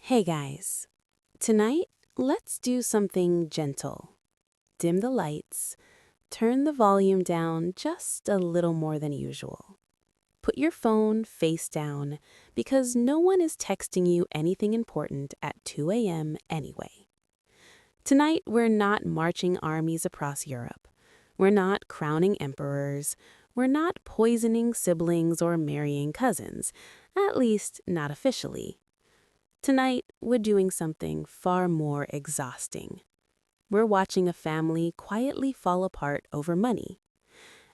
Hey guys, tonight let's do something gentle. Dim the lights, turn the volume down just a little more than usual. Put your phone face down because no one is texting you anything important at 2 a.m. anyway. Tonight we're not marching armies across Europe. We're not crowning emperors. We're not poisoning siblings or marrying cousins, at least not officially. Tonight, we're doing something far more exhausting. We're watching a family quietly fall apart over money.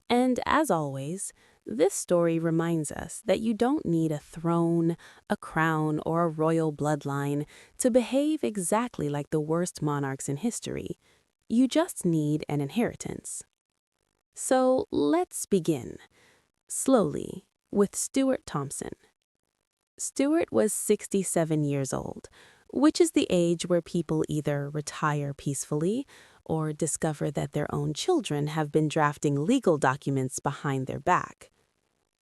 And as always, this story reminds us that you don't need a throne, a crown, or a royal bloodline to behave exactly like the worst monarchs in history. You just need an inheritance. So let's begin, slowly, with Steuart Thompson. Steuart was 67 years old, which is the age where people either retire peacefully or discover that their own children have been drafting legal documents behind their back.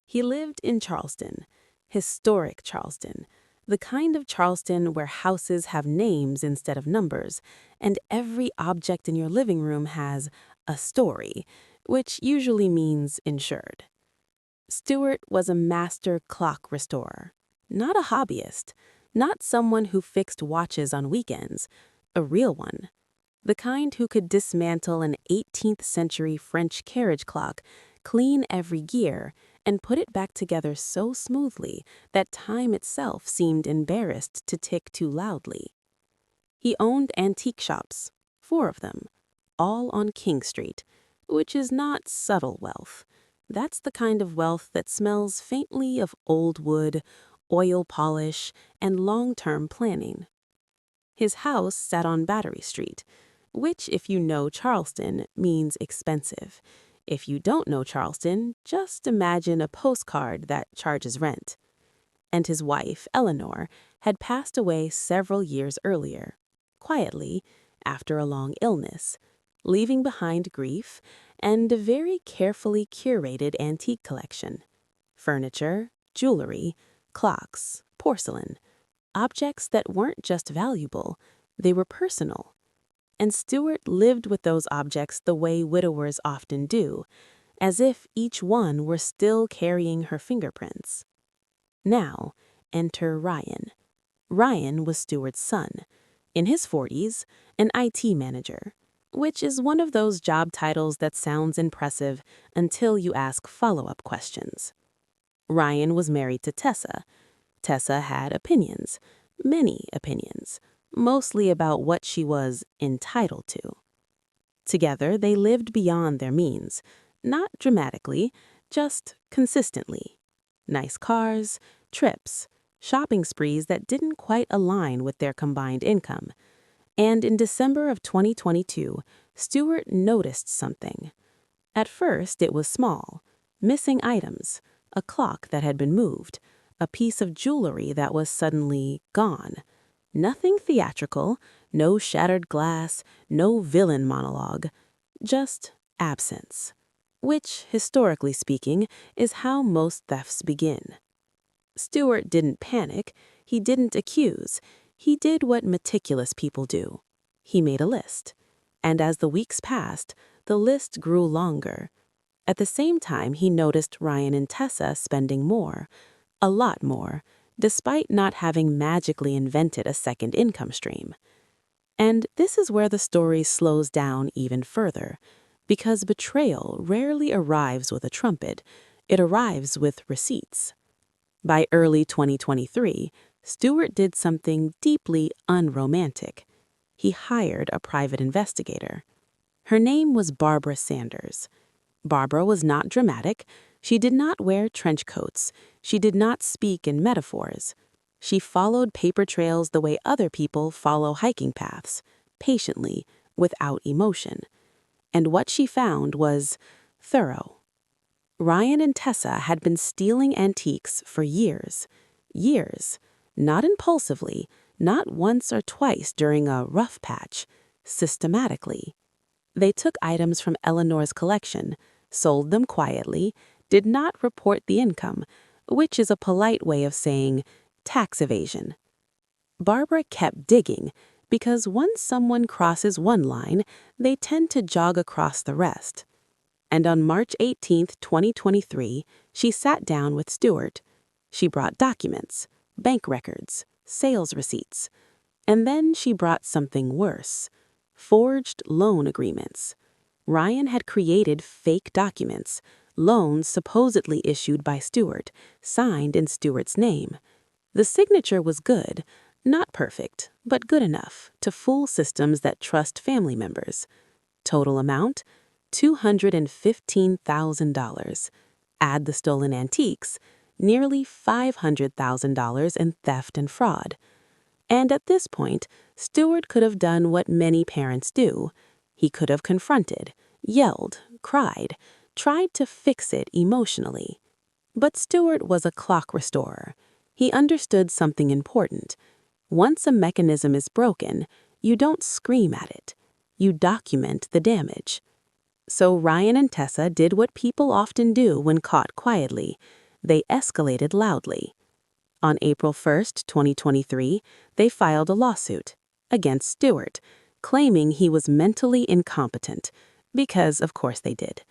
He lived in Charleston, historic Charleston, the kind of Charleston where houses have names instead of numbers, and every object in your living room has a story, which usually means insured. Steuart was a master clock restorer. Not a hobbyist, not someone who fixed watches on weekends, a real one. The kind who could dismantle an 18th century French carriage clock, clean every gear, and put it back together so smoothly that time itself seemed embarrassed to tick too loudly. He owned antique shops, 4 of them, all on King Street, which is not subtle wealth. That's the kind of wealth that smells faintly of old wood, oil polish, and long-term planning. His house sat on Battery Street, which, if you know Charleston, means expensive. If you don't know Charleston, just imagine a postcard that charges rent. And his wife, Eleanor, had passed away several years earlier, quietly, after a long illness, leaving behind grief and a very carefully curated antique collection. Furniture, jewelry, clocks, porcelain, objects that weren't just valuable, they were personal. And Steuart lived with those objects the way widowers often do, as if each one were still carrying her fingerprints. Now, enter Ryan. Ryan was Steuart's son, in his 40s, an IT manager, which is one of those job titles that sounds impressive until you ask follow-up questions. Ryan was married to Tessa. Tessa had opinions, many opinions, mostly about what she was entitled to. Together, they lived beyond their means, not dramatically, just consistently. Nice cars, trips, shopping sprees that didn't quite align with their combined income. And in December of 2022, Steuart noticed something. At first, it was small, missing items, a clock that had been moved, a piece of jewelry that was suddenly gone. Nothing theatrical, no shattered glass, no villain monologue, just absence, which, historically speaking, is how most thefts begin. Steuart didn't panic, he didn't accuse, he did what meticulous people do. He made a list. And as the weeks passed, the list grew longer. At the same time, he noticed Ryan and Tessa spending more, a lot more, despite not having magically invented a second income stream. And this is where the story slows down even further, because betrayal rarely arrives with a trumpet, it arrives with receipts. By early 2023, Steuart did something deeply unromantic. He hired a private investigator. Her name was Barbara Sanders. Barbara was not dramatic. She did not wear trench coats. She did not speak in metaphors. She followed paper trails the way other people follow hiking paths, patiently, without emotion. And what she found was thorough. Ryan and Tessa had been stealing antiques for years. Years. Not impulsively, not once or twice during a rough patch. Systematically. They took items from Eleanor's collection, sold them quietly, did not report the income, which is a polite way of saying tax evasion. Barbara kept digging because once someone crosses one line, they tend to jog across the rest. And on March 18, 2023, she sat down with Steuart. She brought documents, bank records, sales receipts. And then she brought something worse: forged loan agreements. Ryan had created fake documents, loans supposedly issued by Steuart, signed in Stewart's name. The signature was good, not perfect, but good enough to fool systems that trust family members. Total amount: $215,000. Add the stolen antiques, nearly $500,000 in theft and fraud. And at this point, Steuart could have done what many parents do. He could have confronted, yelled, cried, tried to fix it emotionally. But Steuart was a clock restorer. He understood something important. Once a mechanism is broken, you don't scream at it. You document the damage. So Ryan and Tessa did what people often do when caught quietly. They escalated loudly. On April 1, 2023, they filed a lawsuit against Steuart, claiming he was mentally incompetent, because of course they did.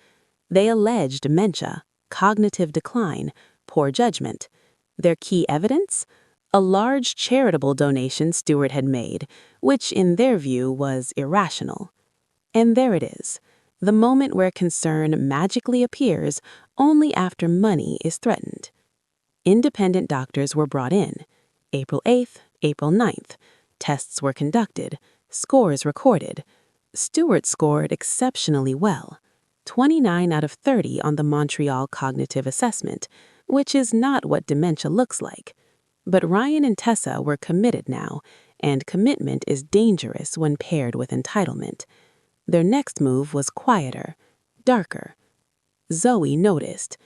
They alleged dementia, cognitive decline, poor judgment. Their key evidence? A large charitable donation Steuart had made, which in their view was irrational. And there it is, the moment where concern magically appears only after money is threatened. Independent doctors were brought in. April 8th, April 9th. Tests were conducted, scores recorded. Steuart scored exceptionally well, 29 out of 30 on the Montreal Cognitive Assessment, which is not what dementia looks like. But Ryan and Tessa were committed now, and commitment is dangerous when paired with entitlement. Their next move was quieter, darker. Zoe noticed.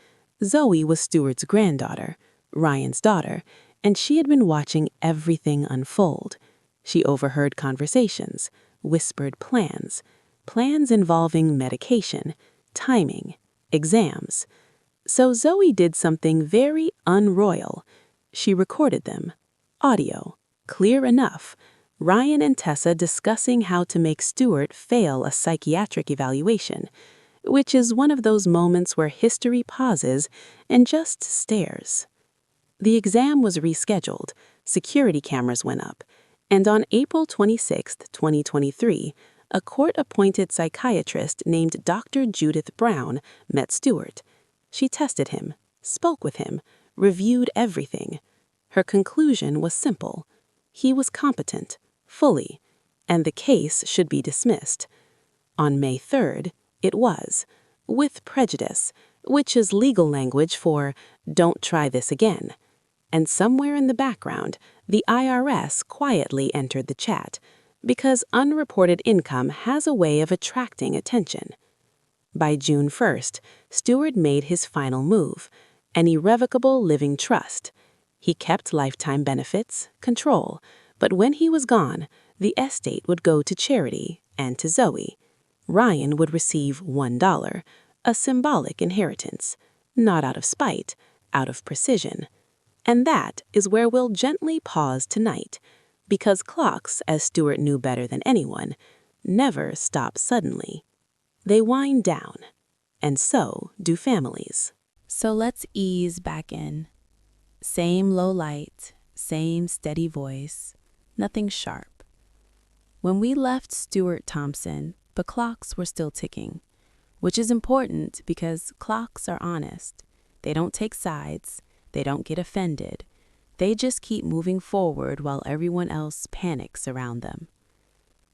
Zoe was Steuart's granddaughter, Ryan's daughter, and she had been watching everything unfold. She overheard conversations, whispered plans involving medication, timing, exams. So Zoe did something very unroyal. She recorded them. Audio, clear enough. Ryan and Tessa discussing how to make Steuart fail a psychiatric evaluation, which is one of those moments where history pauses and just stares. The exam was rescheduled, security cameras went up, and on April 26, 2023, a court-appointed psychiatrist named Dr. Judith Brown met Steuart. She tested him, spoke with him, reviewed everything. Her conclusion was simple. He was competent, fully, and the case should be dismissed. On May 3rd, it was, with prejudice, which is legal language for "don't try this again." And somewhere in the background, the IRS quietly entered the chat, because unreported income has a way of attracting attention. By June 1st, Steuart made his final move, an irrevocable living trust. He kept lifetime benefits, control, but when he was gone, the estate would go to charity and to Zoe. Ryan would receive $1, a symbolic inheritance, not out of spite, out of precision. And that is where we'll gently pause tonight, because clocks, as Steuart knew better than anyone, never stop suddenly. They wind down, and so do families. So let's ease back in. Same low light, same steady voice, nothing sharp. When we left Steuart Thompson, the clocks were still ticking, which is important because clocks are honest. They don't take sides, they don't get offended. They just keep moving forward while everyone else panics around them.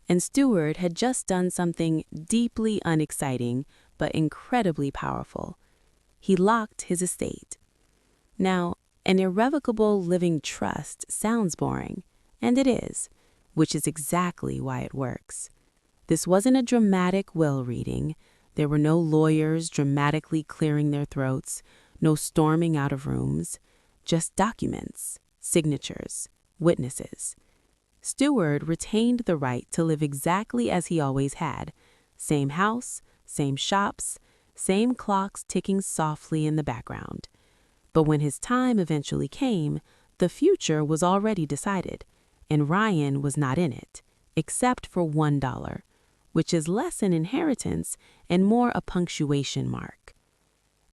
And Steuart had just done something deeply unexciting but incredibly powerful. He locked his estate. Now, an irrevocable living trust sounds boring, and it is, which is exactly why it works. This wasn't a dramatic will reading. There were no lawyers dramatically clearing their throats, no storming out of rooms, just documents, signatures, witnesses. Steuart retained the right to live exactly as he always had. Same house, same shops, same clocks ticking softly in the background. But when his time eventually came, the future was already decided, and Ryan was not in it, except for $1, which is less an inheritance and more a punctuation mark.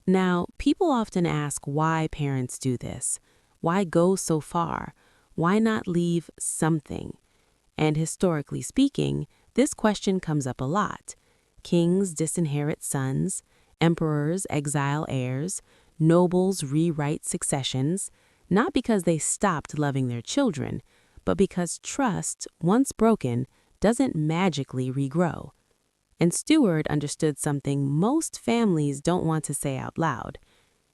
Now, people often ask why parents do this. Why go so far? Why not leave something? And historically speaking, this question comes up a lot. Kings disinherit sons, emperors exile heirs, nobles rewrite successions, not because they stopped loving their children, but because trust, once broken, doesn't magically regrow. And Steuart understood something most families don't want to say out loud.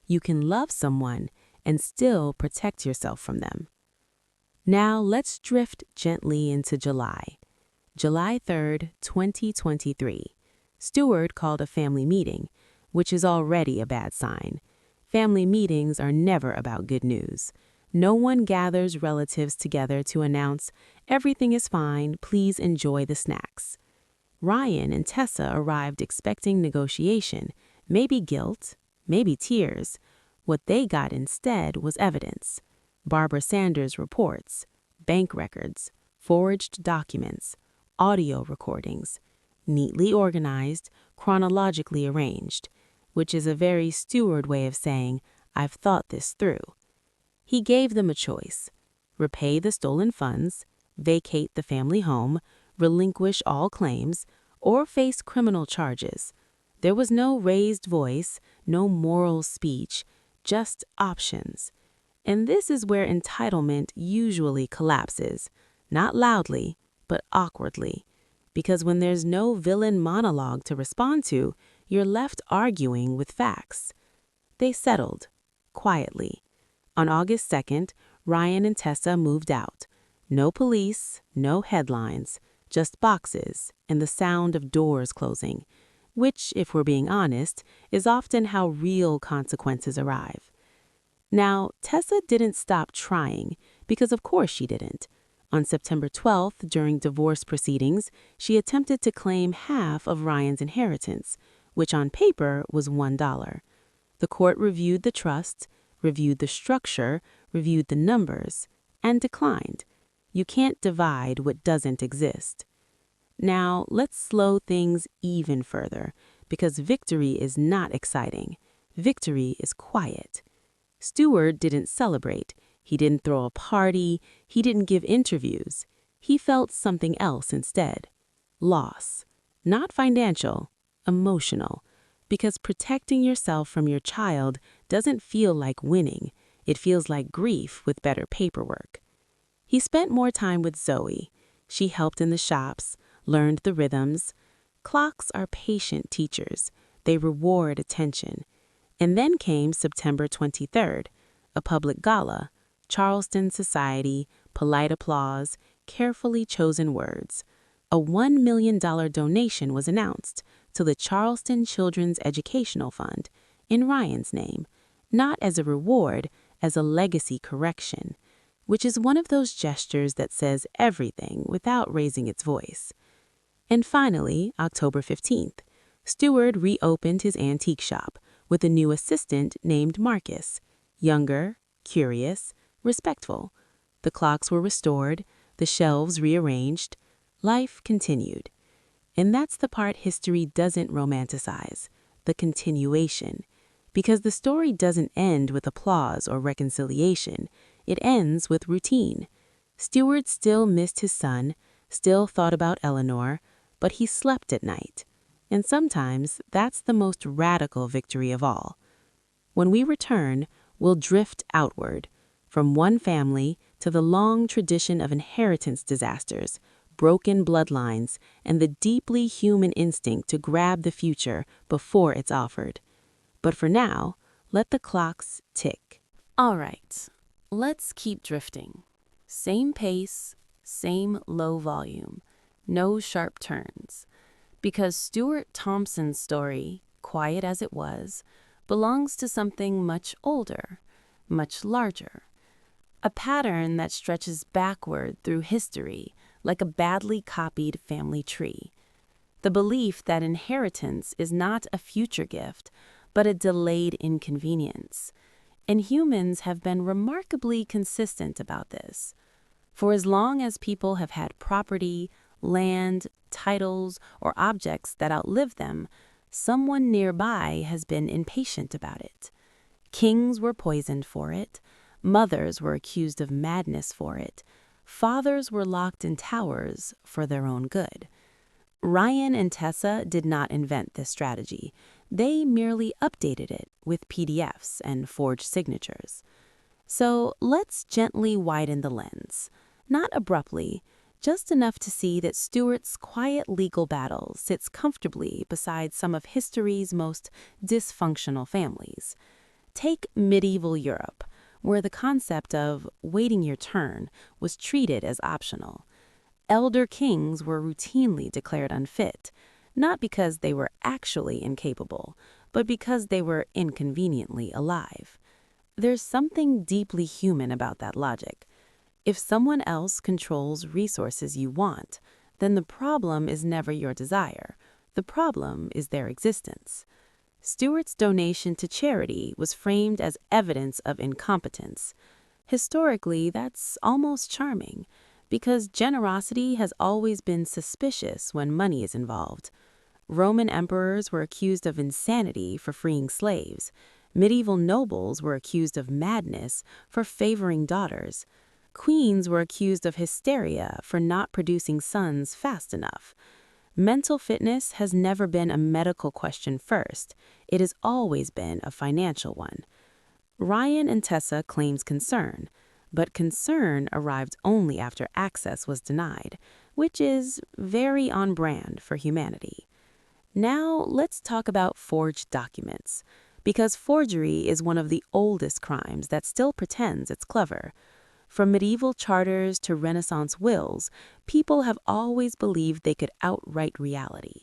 You can love someone and still protect yourself from them. Now let's drift gently into July. July 3rd, 2023. Steuart called a family meeting, which is already a bad sign. Family meetings are never about good news. No one gathers relatives together to announce, "Everything is fine, please enjoy the snacks." Ryan and Tessa arrived expecting negotiation, maybe guilt, maybe tears. What they got instead was evidence. Barbara Sanders' reports, bank records, forged documents, audio recordings, neatly organized, chronologically arranged, which is a very Steuart way of saying, "I've thought this through." He gave them a choice: repay the stolen funds, vacate the family home, relinquish all claims, or face criminal charges. There was no raised voice, no moral speech, just options. And this is where entitlement usually collapses, not loudly, but awkwardly. Because when there's no villain monologue to respond to, you're left arguing with facts. They settled, quietly. On August 2nd, Ryan and Tessa moved out. No police, no headlines, just boxes and the sound of doors closing, which, if we're being honest, is often how real consequences arrive. Now, Tessa didn't stop trying, because of course she didn't. On September 12th, during divorce proceedings, she attempted to claim half of Ryan's inheritance, which on paper was $1. The court reviewed the trust, reviewed the structure, reviewed the numbers, and declined. You can't divide what doesn't exist. Now, let's slow things even further, because victory is not exciting. Victory is quiet. Steuart didn't celebrate. He didn't throw a party. He didn't give interviews. He felt something else instead. Loss. Not financial, emotional. Because protecting yourself from your child doesn't feel like winning. It feels like grief with better paperwork. He spent more time with Zoe. She helped in the shops, learned the rhythms. Clocks are patient teachers. They reward attention. And then came September 23rd, a public gala, Charleston society, polite applause, carefully chosen words. A $1 million donation was announced to the Charleston Children's Educational Fund in Ryan's name, not as a reward, as a legacy correction, which is one of those gestures that says everything without raising its voice. And finally, October 15th, Steuart reopened his antique shop with a new assistant named Marcus, younger, curious, respectful. The clocks were restored, the shelves rearranged. Life continued. And that's the part history doesn't romanticize, the continuation. Because the story doesn't end with applause or reconciliation. It ends with routine. Steuart still missed his son, still thought about Eleanor, but he slept at night. And sometimes that's the most radical victory of all. When we return, we'll drift outward, from one family to the long tradition of inheritance disasters, broken bloodlines, and the deeply human instinct to grab the future before it's offered. But for now, let the clocks tick. All right, let's keep drifting. Same pace, same low volume, no sharp turns. Because Steuart Thompson's story, quiet as it was, belongs to something much older, much larger. A pattern that stretches backward through history like a badly copied family tree. The belief that inheritance is not a future gift, but a delayed inconvenience. And humans have been remarkably consistent about this. For as long as people have had property, land, titles, or objects that outlive them, someone nearby has been impatient about it. Kings were poisoned for it. Mothers were accused of madness for it. Fathers were locked in towers for their own good. Ryan and Tessa did not invent this strategy. They merely updated it with PDFs and forged signatures. So let's gently widen the lens. Not abruptly, just enough to see that Steuart's quiet legal battle sits comfortably beside some of history's most dysfunctional families. Take medieval Europe, where the concept of waiting your turn was treated as optional. Elder kings were routinely declared unfit, not because they were actually incapable, but because they were inconveniently alive. There's something deeply human about that logic. If someone else controls resources you want, then the problem is never your desire. The problem is their existence. Steuart's donation to charity was framed as evidence of incompetence. Historically, that's almost charming, because generosity has always been suspicious when money is involved. Roman emperors were accused of insanity for freeing slaves. Medieval nobles were accused of madness for favoring daughters. Queens were accused of hysteria for not producing sons fast enough. Mental fitness has never been a medical question first. It has always been a financial one. Ryan and Tessa claims concern, but concern arrived only after access was denied, which is very on brand for humanity. Now let's talk about forged documents, because forgery is one of the oldest crimes that still pretends it's clever. From medieval charters to Renaissance wills, people have always believed they could outwrite reality.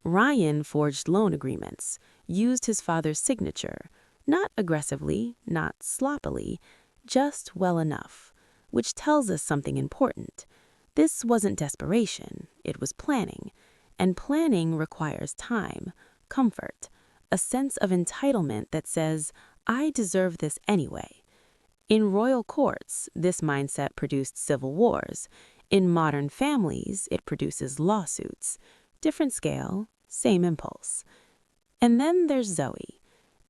Ryan forged loan agreements, used his father's signature, not aggressively, not sloppily, just well enough, which tells us something important. This wasn't desperation, it was planning, and planning requires time, comfort, a sense of entitlement that says, I deserve this anyway. In royal courts, this mindset produced civil wars. In modern families, it produces lawsuits. Different scale, same impulse. And then there's Zoe.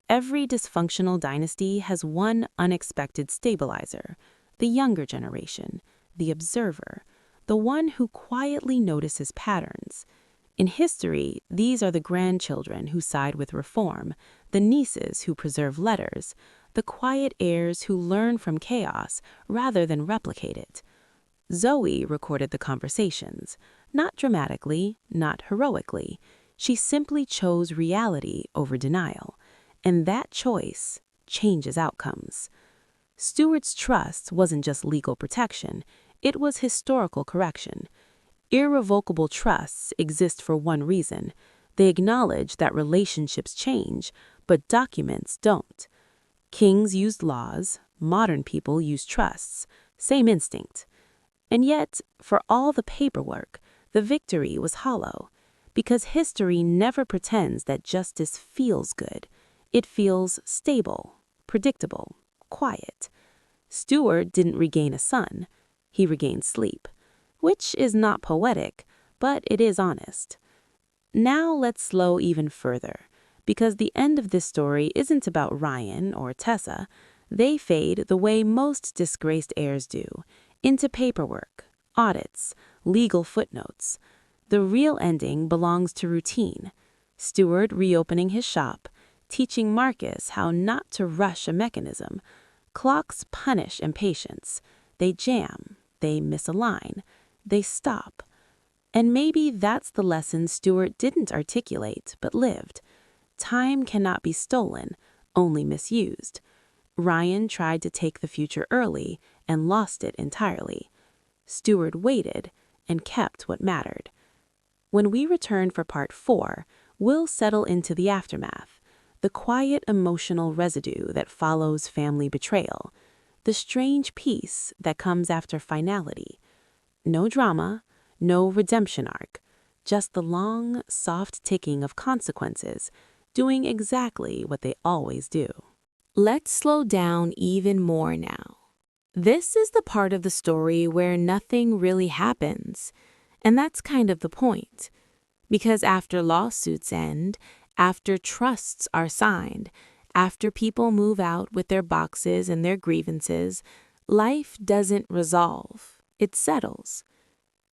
Every dysfunctional dynasty has one unexpected stabilizer, the younger generation, the observer, the one who quietly notices patterns. In history, these are the grandchildren who side with reform, the nieces who preserve letters, the quiet heirs who learn from chaos rather than replicate it. Zoe recorded the conversations, not dramatically, not heroically. She simply chose reality over denial, and that choice changes outcomes. Steuart's trust wasn't just legal protection, it was historical correction. Irrevocable trusts exist for one reason. They acknowledge that relationships change, but documents don't. Kings used laws, modern people use trusts, same instinct. And yet, for all the paperwork, the victory was hollow, because history never pretends that justice feels good. It feels stable, predictable, quiet. Steuart didn't regain a son. He regained sleep, which is not poetic, but it is honest. Now let's slow even further, because the end of this story isn't about Ryan or Tessa. They fade the way most disgraced heirs do, into paperwork, audits, legal footnotes. The real ending belongs to routine. Steuart reopening his shop, teaching Marcus how not to rush a mechanism. Clocks punish impatience. They jam, they misalign, they stop. And maybe that's the lesson Steuart didn't articulate, but lived. Time cannot be stolen, only misused. Ryan tried to take the future early and lost it entirely. Steuart waited and kept what mattered. When we return for part 4, we'll settle into the aftermath, the quiet emotional residue that follows family betrayal, the strange peace that comes after finality. No drama, no redemption arc, just the long, soft ticking of consequences, doing exactly what they always do. Let's slow down even more now. This is the part of the story where nothing really happens, and that's kind of the point. Because after lawsuits end, after trusts are signed, after people move out with their boxes and their grievances, life doesn't resolve, it settles.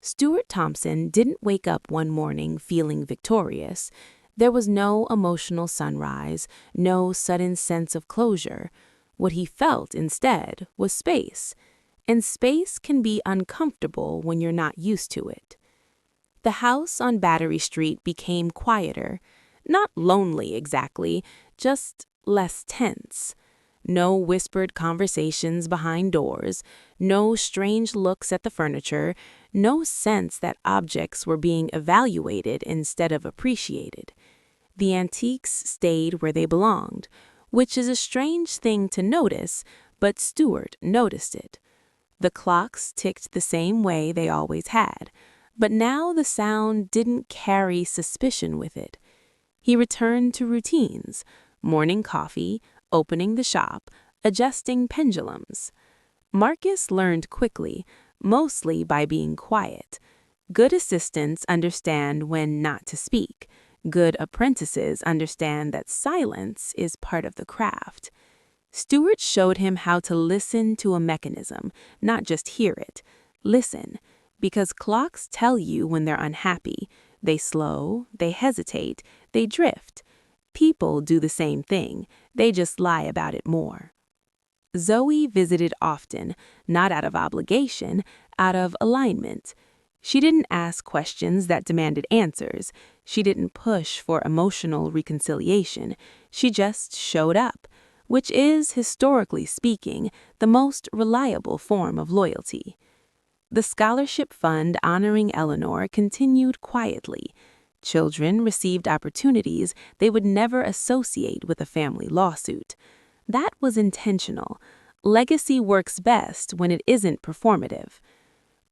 Steuart Thompson didn't wake up one morning feeling victorious. There was no emotional sunrise, no sudden sense of closure. What he felt instead was space, and space can be uncomfortable when you're not used to it. The house on Battery Street became quieter, not lonely exactly, just less tense. No whispered conversations behind doors, no strange looks at the furniture, no sense that objects were being evaluated instead of appreciated. The antiques stayed where they belonged, which is a strange thing to notice, but Steuart noticed it. The clocks ticked the same way they always had, but now the sound didn't carry suspicion with it. He returned to routines: morning coffee, opening the shop, adjusting pendulums. Marcus learned quickly, mostly by being quiet. Good assistants understand when not to speak. Good apprentices understand that silence is part of the craft. Steuart showed him how to listen to a mechanism, not just hear it. Listen, because clocks tell you when they're unhappy. They slow, they hesitate, they drift. People do the same thing, they just lie about it more. Zoe visited often, not out of obligation, out of alignment. She didn't ask questions that demanded answers. She didn't push for emotional reconciliation. She just showed up, which is, historically speaking, the most reliable form of loyalty. The scholarship fund honoring Eleanor continued quietly. Children received opportunities they would never associate with a family lawsuit. That was intentional. Legacy works best when it isn't performative.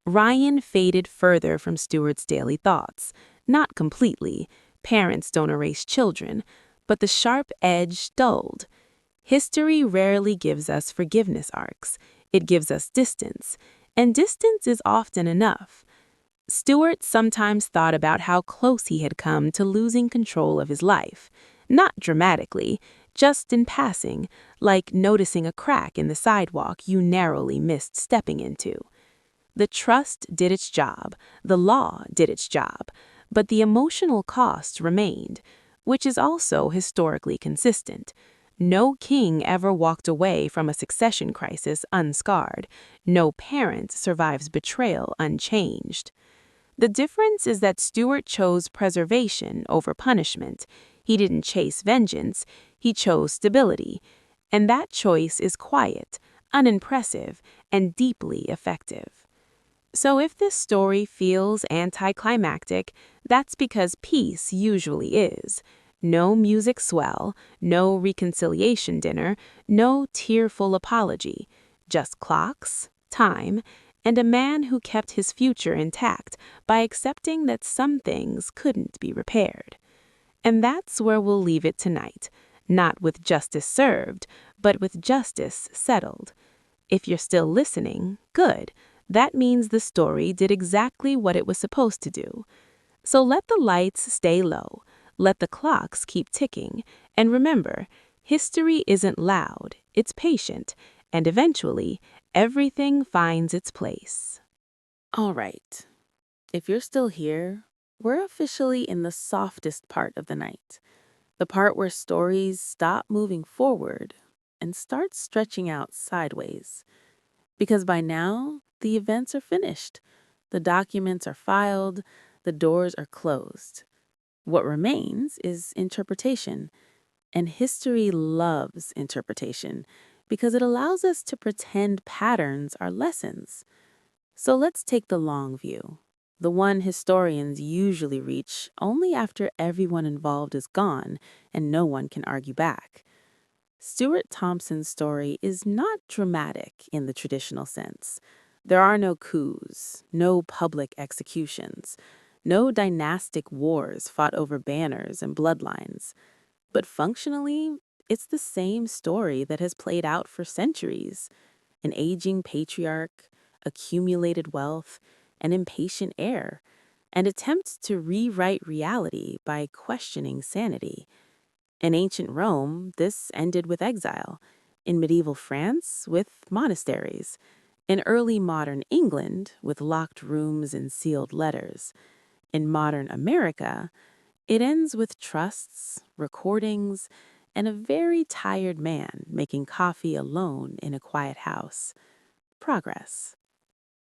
Ryan faded further from Steuart's daily thoughts. Not completely. Parents don't erase children. But the sharp edge dulled. History rarely gives us forgiveness arcs. It gives us distance. And distance is often enough. Steuart sometimes thought about how close he had come to losing control of his life. Not dramatically, just in passing, like noticing a crack in the sidewalk you narrowly missed stepping into. The trust did its job, the law did its job, but the emotional cost remained, which is also historically consistent. No king ever walked away from a succession crisis unscarred. No parent survives betrayal unchanged. The difference is that Steuart chose preservation over punishment. He didn't chase vengeance, he chose stability. And that choice is quiet, unimpressive, and deeply effective. So if this story feels anticlimactic, that's because peace usually is. No music swell, no reconciliation dinner, no tearful apology. Just clocks, time, and a man who kept his future intact by accepting that some things couldn't be repaired. And that's where we'll leave it tonight, not with justice served, but with justice settled. If you're still listening, good. That means the story did exactly what it was supposed to do. So let the lights stay low, let the clocks keep ticking, and remember, history isn't loud, it's patient, and eventually, everything finds its place. All right, if you're still here, we're officially in the softest part of the night, the part where stories stop moving forward and start stretching out sideways. Because by now, the events are finished, the documents are filed, the doors are closed. What remains is interpretation, and history loves interpretation because it allows us to pretend patterns are lessons. So let's take the long view, the one historians usually reach only after everyone involved is gone and no one can argue back. Steuart Thompson's story is not dramatic in the traditional sense. There are no coups, no public executions, no dynastic wars fought over banners and bloodlines. But functionally, it's the same story that has played out for centuries. an aging patriarch, accumulated wealth, an impatient heir, and attempts to rewrite reality by questioning sanity. In ancient Rome, this ended with exile. In medieval France, with monasteries. In early modern England, with locked rooms and sealed letters. In modern America, it ends with trusts, recordings, and a very tired man making coffee alone in a quiet house. Progress.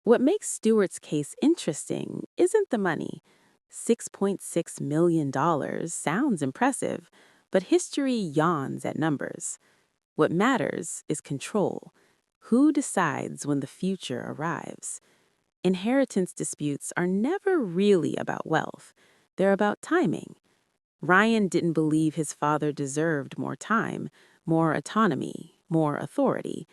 What makes Stewart's case interesting isn't the money. $6.6 million sounds impressive, but history yawns at numbers. What matters is control. Who decides when the future arrives? Inheritance disputes are never really about wealth. They're about timing. Ryan didn't believe his father deserved more time, more autonomy, more authority.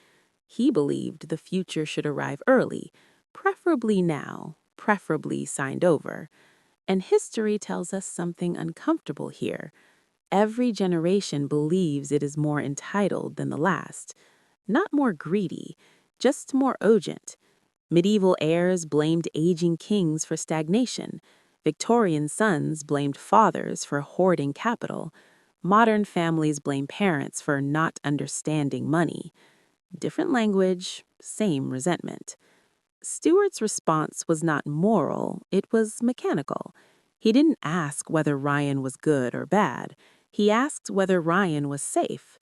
He believed the future should arrive early, preferably now, preferably signed over. And history tells us something uncomfortable here. Every generation believes it is more entitled than the last. Not more greedy, just more urgent. Medieval heirs blamed aging kings for stagnation. Victorian sons blamed fathers for hoarding capital. Modern families blame parents for not understanding money. Different language, same resentment. Stewart's response was not moral, it was mechanical. He didn't ask whether Ryan was good or bad. He asked whether Ryan was safe.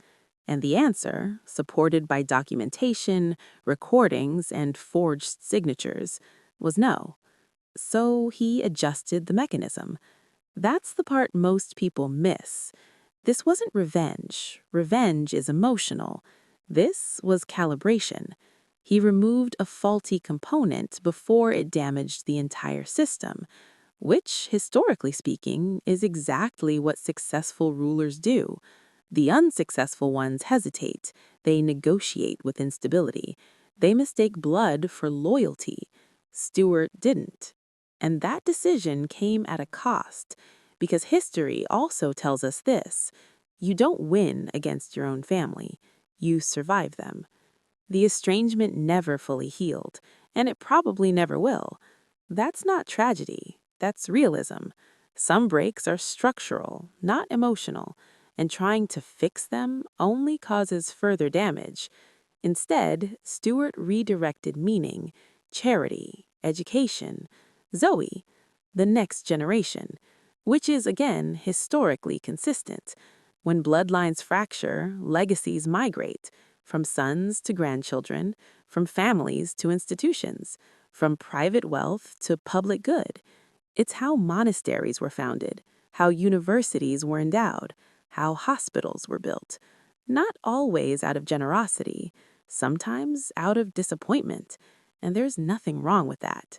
And the answer, supported by documentation, recordings, and forged signatures, was no. So he adjusted the mechanism. That's the part most people miss. This wasn't revenge. Revenge is emotional. This was calibration. He removed a faulty component before it damaged the entire system, which, historically speaking, is exactly what successful rulers do. The unsuccessful ones hesitate. They negotiate with instability. They mistake blood for loyalty. Steuart didn't. And that decision came at a cost, because history also tells us this: you don't win against your own family, you survive them. The estrangement never fully healed, and it probably never will. That's not tragedy, that's realism. Some breaks are structural, not emotional, and trying to fix them only causes further damage. Instead, Steuart redirected meaning, charity, education, Zoe, the next generation, which is, again, historically consistent. When bloodlines fracture, legacies migrate, from sons to grandchildren, from families to institutions, from private wealth to public good. It's how monasteries were founded, how universities were endowed, how hospitals were built. Not always out of generosity, sometimes out of disappointment, and there's nothing wrong with that.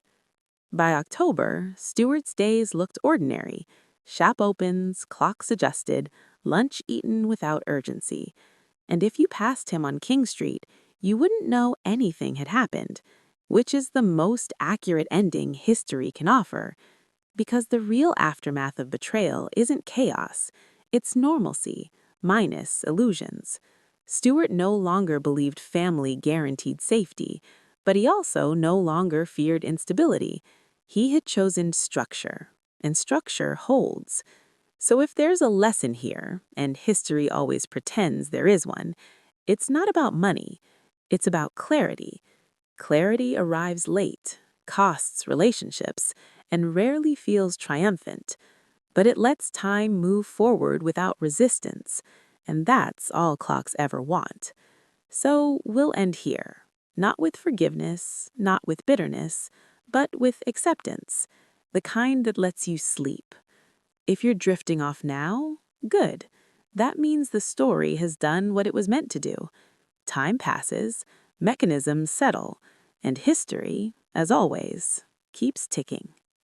By October, Stewart's days looked ordinary. Shop opens, clocks adjusted, lunch eaten without urgency. And if you passed him on King Street, you wouldn't know anything had happened, which is the most accurate ending history can offer. Because the real aftermath of betrayal isn't chaos, it's normalcy, minus illusions. Steuart no longer believed family guaranteed safety, but he also no longer feared instability. He had chosen structure, and structure holds. So if there's a lesson here, and history always pretends there is one, it's not about money, it's about clarity. Clarity arrives late, costs relationships, and rarely feels triumphant. But it lets time move forward without resistance, and that's all clocks ever want. So we'll end here, not with forgiveness, not with bitterness, but with acceptance, the kind that lets you sleep. If you're drifting off now, good. That means the story has done what it was meant to do. Time passes, mechanisms settle, and history, as always, keeps ticking.